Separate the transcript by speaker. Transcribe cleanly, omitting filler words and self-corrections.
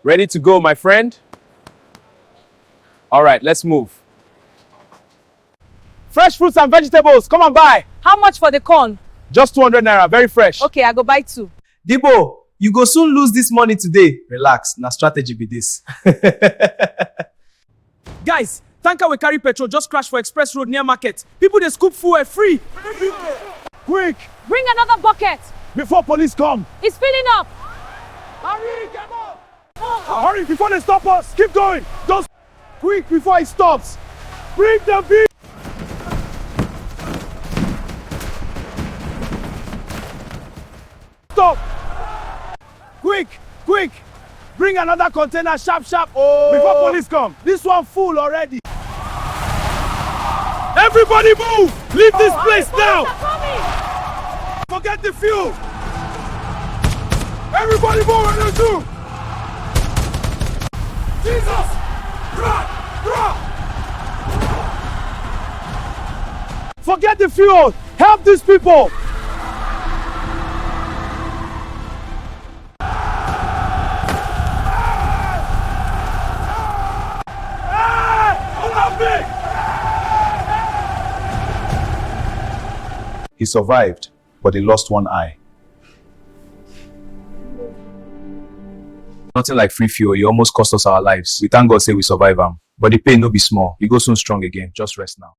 Speaker 1: Ready to go, my friend? All right, let's move. Fresh fruits and vegetables, come and buy.
Speaker 2: How much for the corn?
Speaker 1: Just 200 naira, very fresh.
Speaker 2: Okay, I go buy 2.
Speaker 3: Debo, you go soon lose this money today. Relax, na strategy be this.
Speaker 4: Guys, tanker will carry petrol just crash for Express Road near market. People they scoop fuel free.
Speaker 1: Quick,
Speaker 2: Bring another bucket.
Speaker 1: before police come.
Speaker 2: It's filling up.
Speaker 1: Hurry, come on. Hurry before they stop us. Keep going. Just quick before it stops. Bring the beer. Stop. Quick, quick. Bring another container sharp, sharp. Oh. Before police come. This one full already. Everybody move. Leave this place now. Forget the fuel. Everybody move and let's do. Jesus. Run, run. Forget the fuel. Help these people.
Speaker 5: He survived, but he lost one eye. Nothing like free fuel. He almost cost us our lives. We thank God say we survive him. But the pain no be small. We go soon strong again. Just rest now.